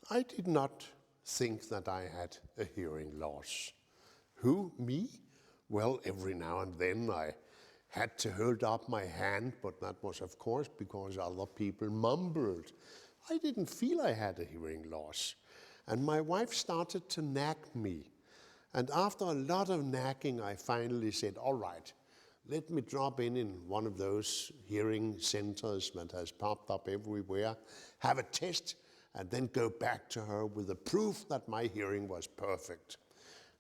I did not think that I had a hearing loss. Who, me? Well, every now and then I had to hold up my hand, but that was of course because other people mumbled. I didn't feel I had a hearing loss. And my wife started to nag me. And after a lot of nagging, I finally said, all right, let me drop in one of those hearing centers that has popped up everywhere, have a test, and then go back to her with the proof that my hearing was perfect.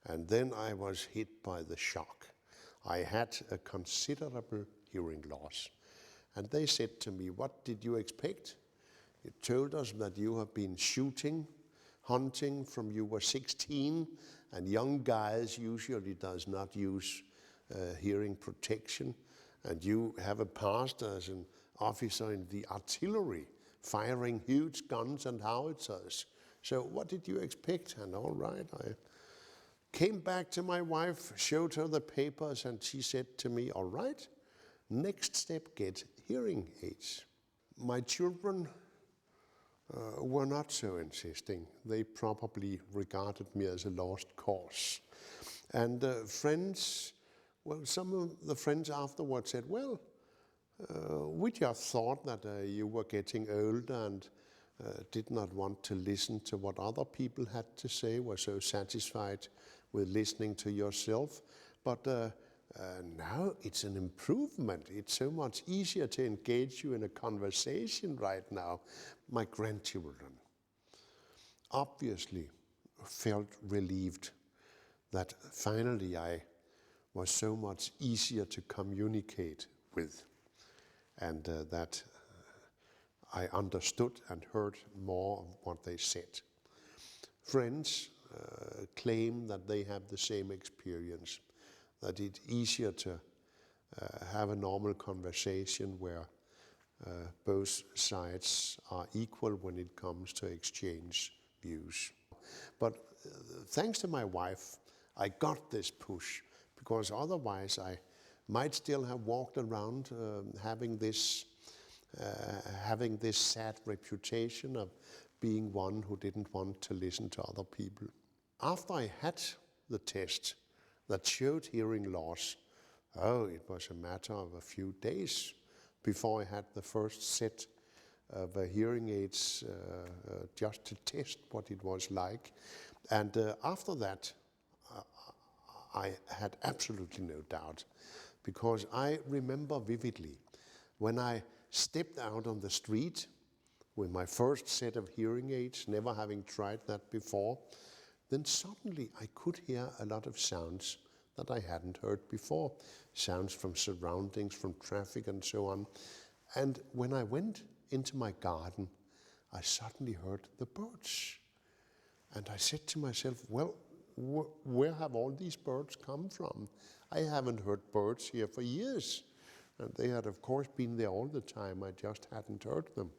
And then I was hit by the shock. I had a considerable hearing loss. And they said to me, what did you expect? You told us that you have been shooting, hunting from you were 16, and young guys usually does not use hearing protection. And you have a past as an officer in the artillery, firing huge guns and howitzers. So what did you expect? And all right, I came back to my wife, showed her the papers, and she said to me, all right, next step, get hearing aids. My children were not so insisting. They probably regarded me as a lost cause. And friends, well, some of the friends afterwards said, well, we just thought that you were getting old and did not want to listen to what other people had to say, were so satisfied with listening to yourself. But now it's an improvement. It's so much easier to engage you in a conversation right now. My grandchildren obviously felt relieved that finally I was so much easier to communicate with, and that I understood and heard more of what they said. Friends claim that they have the same experience, that it's easier to have a normal conversation where both sides are equal when it comes to exchange views. But thanks to my wife, I got this push, because otherwise I might still have walked around having this sad reputation of being one who didn't want to listen to other people. After I had the test that showed hearing loss, it was a matter of a few days before I had the first set of hearing aids just to test what it was like. And after that, I had absolutely no doubt, because I remember vividly when I stepped out on the street with my first set of hearing aids, never having tried that before, then suddenly I could hear a lot of sounds that I hadn't heard before. Sounds from surroundings, from traffic and so on. And when I went into my garden, I suddenly heard the birds. And I said to myself, well, where have all these birds come from? I haven't heard birds here for years. And they had, of course, been there all the time. I just hadn't heard them.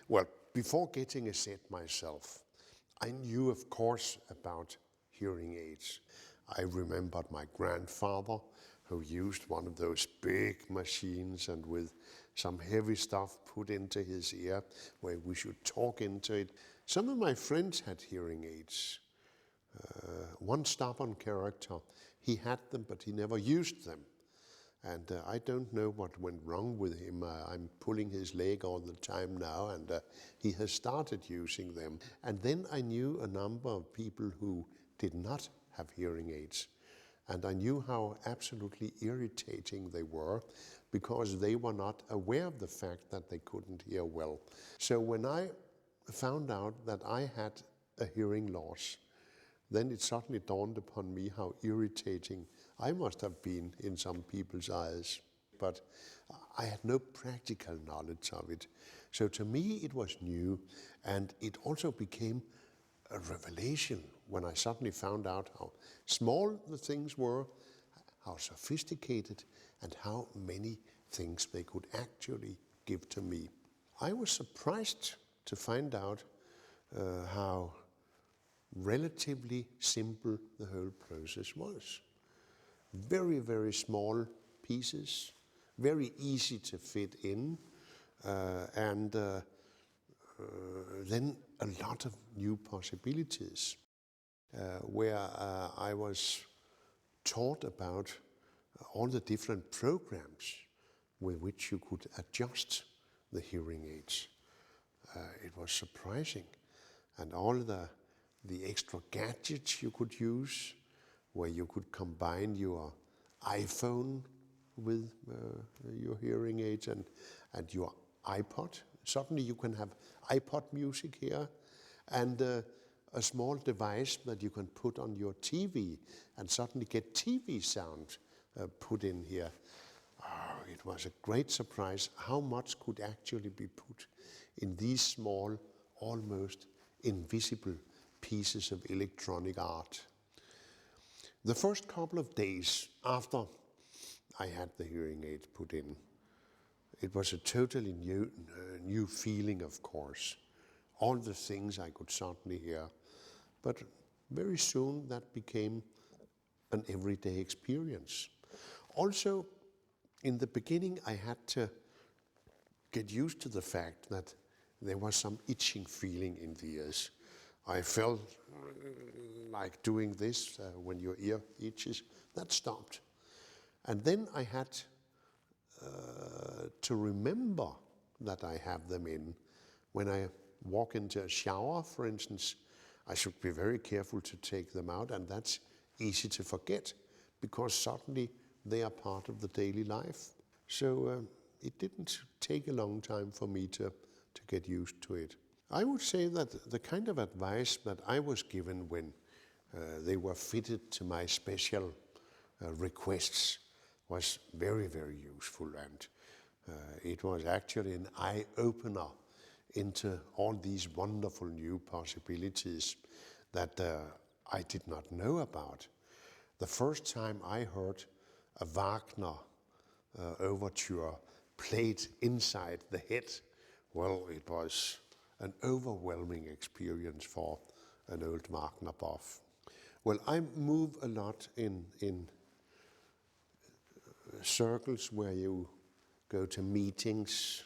Well, before getting a set myself, I knew, of course, about hearing aids. I remembered my grandfather, who used one of those big machines and with some heavy stuff put into his ear where we should talk into it. Some of my friends had hearing aids. One stubborn character, he had them, but he never used them. And I don't know what went wrong with him. I'm pulling his leg all the time now, and he has started using them. And then I knew a number of people who did not have hearing aids. And I knew how absolutely irritating they were, because they were not aware of the fact that they couldn't hear well. So when I found out that I had a hearing loss, then it suddenly dawned upon me how irritating I must have been in some people's eyes. But I had no practical knowledge of it. So to me it was new, and it also became a revelation when I suddenly found out how small the things were, how sophisticated, and how many things they could actually give to me. I was surprised to find out how relatively simple the whole process was. Very, very small pieces, very easy to fit in, and then a lot of new possibilities where I was taught about all the different programs with which you could adjust the hearing aids. It was surprising. And all the extra gadgets you could use, where you could combine your iPhone with your hearing aids and your iPod. Suddenly you can have iPod music here, and a small device that you can put on your TV and suddenly get TV sound put in here. Oh, it was a great surprise how much could actually be put in these small, almost invisible pieces of electronic art. The first couple of days after I had the hearing aid put in, it was a totally new feeling, of course. All the things I could suddenly hear. But very soon that became an everyday experience. Also, in the beginning, I had to get used to the fact that there was some itching feeling in the ears. I felt like doing this when your ear itches. That stopped. And then I had to remember that I have them in. When I walk into a shower, for instance, I should be very careful to take them out, and that's easy to forget because suddenly they are part of the daily life. So it didn't take a long time for me to get used to it. I would say that the kind of advice that I was given when they were fitted to my special requests was very, very useful, and it was actually an eye-opener into all these wonderful new possibilities that I did not know about. The first time I heard a Wagner overture played inside the head, well, it was an overwhelming experience for an old Wagner buff. Well, I move a lot in circles where you go to meetings,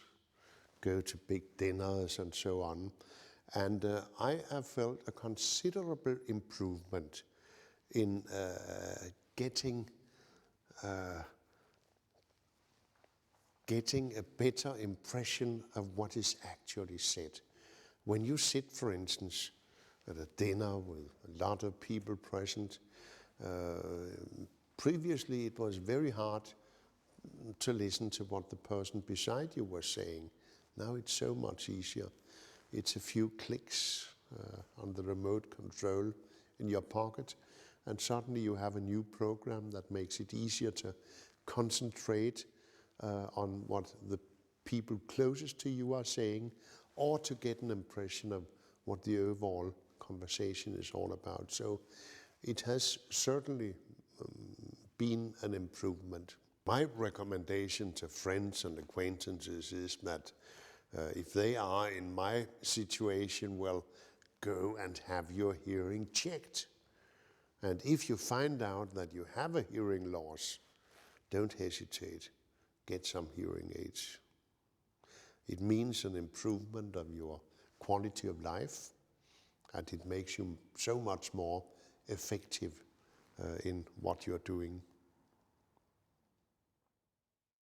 go to big dinners and so on. And I have felt a considerable improvement in getting a better impression of what is actually said. When you sit, for instance, at a dinner with a lot of people present, previously it was very hard to listen to what the person beside you was saying. Now it's so much easier. It's a few clicks on the remote control in your pocket, and suddenly you have a new program that makes it easier to concentrate on what the people closest to you are saying, or to get an impression of what the overall conversation is all about. So it has certainly been an improvement. My recommendation to friends and acquaintances is that if they are in my situation, well, go and have your hearing checked. And if you find out that you have a hearing loss, don't hesitate. Get some hearing aids. It means an improvement of your quality of life, and it makes you so much more effective in what you're doing.